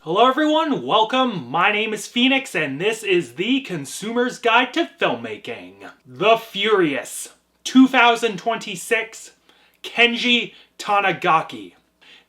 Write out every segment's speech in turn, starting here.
Hello everyone, welcome. My name is Phoenix and this is the Consumer's Guide to Filmmaking. The Furious, 2026, Kenji Tanigaki.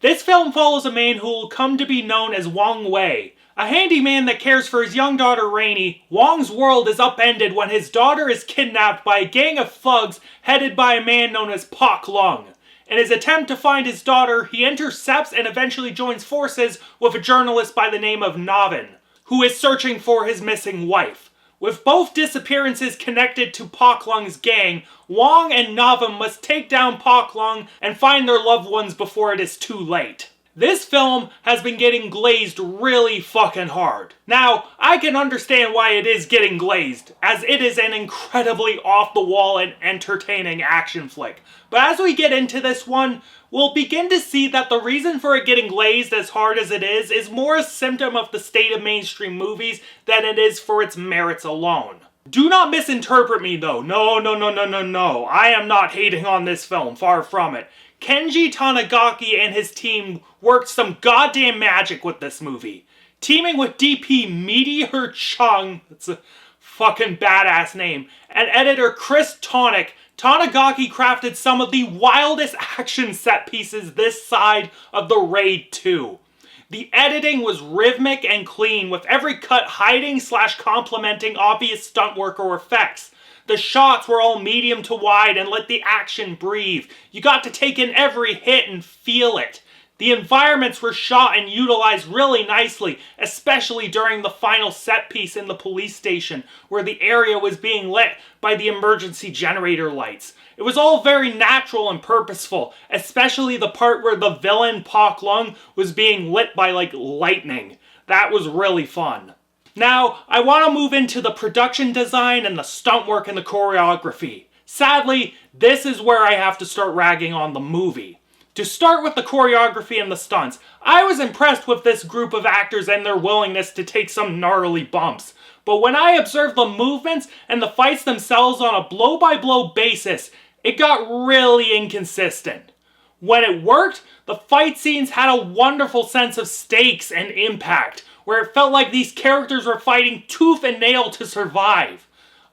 This film follows a man who will come to be known as Wong Wei. A handyman that cares for his young daughter Rainey, Wong's world is upended when his daughter is kidnapped by a gang of thugs headed by a man known as Pak Lung. In his attempt to find his daughter, he intercepts and eventually joins forces with a journalist by the name of Navin, who is searching for his missing wife. With both disappearances connected to Pak Lung's gang, Wong and Navin must take down Pak Lung and find their loved ones before it is too late. This film has been getting glazed really fucking hard. Now, I can understand why it is getting glazed, as it is an incredibly off-the-wall and entertaining action flick. But as we get into this one, we'll begin to see that the reason for it getting glazed as hard as it is more a symptom of the state of mainstream movies than it is for its merits alone. Do not misinterpret me though. No. I am not hating on this film, far from it. Kenji Tanigaki and his team worked some goddamn magic with this movie. Teaming with DP Meteor Chung, that's a fucking badass name, and editor Chris Tonick, Tanigaki crafted some of the wildest action set pieces this side of the Raid 2. The editing was rhythmic and clean, with every cut hiding / complementing obvious stunt work or effects. The shots were all medium to wide and let the action breathe. You got to take in every hit and feel it. The environments were shot and utilized really nicely, especially during the final set piece in the police station, where the area was being lit by the emergency generator lights. It was all very natural and purposeful, especially the part where the villain, Pak Lung, was being lit by like lightning. That was really fun. Now, I want to move into the production design and the stunt work and the choreography. Sadly, this is where I have to start ragging on the movie. To start with the choreography and the stunts, I was impressed with this group of actors and their willingness to take some gnarly bumps. But when I observed the movements and the fights themselves on a blow-by-blow basis, it got really inconsistent. When it worked, the fight scenes had a wonderful sense of stakes and impact, where it felt like these characters were fighting tooth and nail to survive.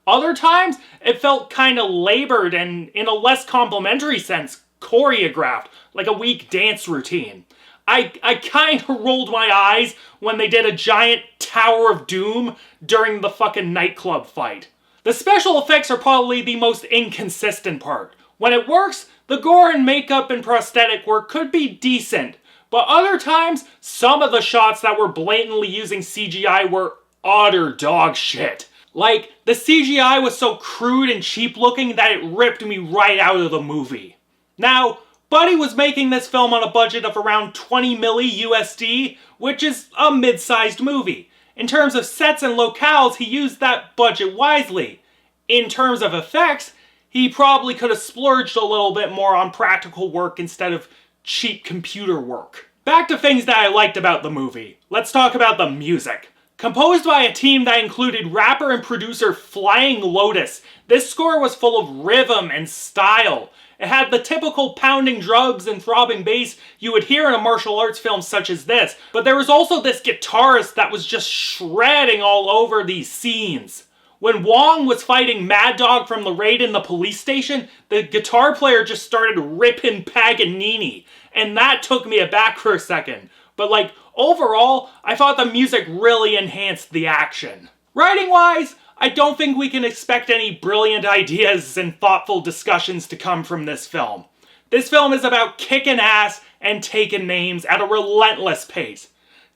Other times, it felt kind of labored and, in a less complimentary sense, choreographed, like a weak dance routine. I kind of rolled my eyes when they did a giant Tower of Doom during the fucking nightclub fight. The special effects are probably the most inconsistent part. When it works, the gore and makeup and prosthetic work could be decent, but other times, some of the shots that were blatantly using CGI were utter dog shit. Like, the CGI was so crude and cheap looking that it ripped me right out of the movie. Now, Buddy was making this film on a budget of around 20 milli USD, which is a mid-sized movie. In terms of sets and locales, he used that budget wisely. In terms of effects, he probably could have splurged a little bit more on practical work instead of cheap computer work. Back to things that I liked about the movie. Let's talk about the music. Composed by a team that included rapper and producer Flying Lotus, this score was full of rhythm and style. It had the typical pounding drums and throbbing bass you would hear in a martial arts film such as this, but there was also this guitarist that was just shredding all over these scenes. When Wong was fighting Mad Dog from the raid in the police station, the guitar player just started ripping Paganini, and that took me aback for a second. But overall, I thought the music really enhanced the action. Writing-wise, I don't think we can expect any brilliant ideas and thoughtful discussions to come from this film. This film is about kicking ass and taking names at a relentless pace.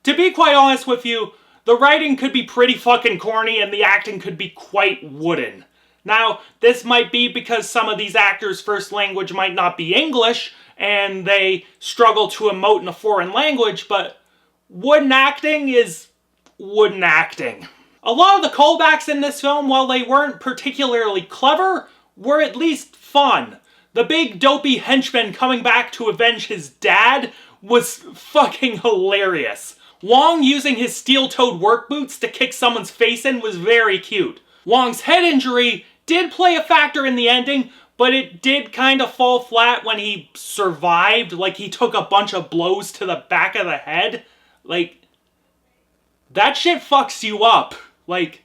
To be quite honest with you, the writing could be pretty fucking corny and the acting could be quite wooden. Now, this might be because some of these actors' first language might not be English, and they struggle to emote in a foreign language, but wooden acting is wooden acting. A lot of the callbacks in this film, while they weren't particularly clever, were at least fun. The big dopey henchman coming back to avenge his dad was fucking hilarious. Wong using his steel-toed work boots to kick someone's face in was very cute. Wong's head injury did play a factor in the ending, but it did kind of fall flat when he survived. Like, he took a bunch of blows to the back of the head. Like, that shit fucks you up. Like,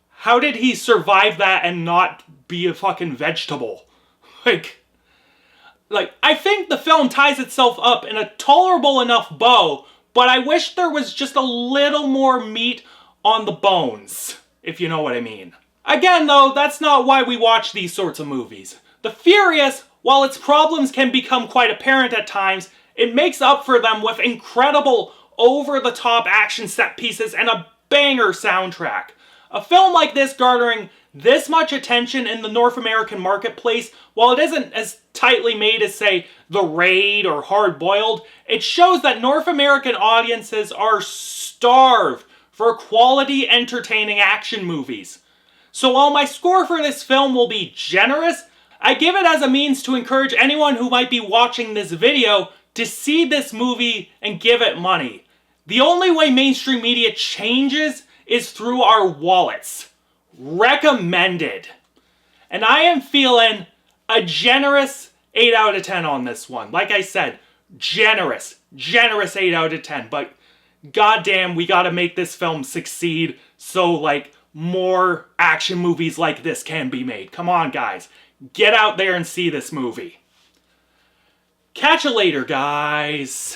how did he survive that and not be a fucking vegetable? Like, I think the film ties itself up in a tolerable enough bow, but I wish there was just a little more meat on the bones, if you know what I mean. Again, though, that's not why we watch these sorts of movies. The Furious, while its problems can become quite apparent at times, it makes up for them with incredible, over-the-top action set pieces and a banger soundtrack. A film like this garnering this much attention in the North American marketplace, while it isn't as tightly made as, say, The Raid or Hard Boiled, it shows that North American audiences are starved for quality, entertaining action movies. So while my score for this film will be generous, I give it as a means to encourage anyone who might be watching this video to see this movie and give it money. The only way mainstream media changes is through our wallets. Recommended. And I am feeling a generous 8 out of 10 on this one. Like I said, generous 8 out of 10. But goddamn, we gotta make this film succeed so, like, more action movies like this can be made. Come on, guys. Get out there and see this movie. Catch you later, guys.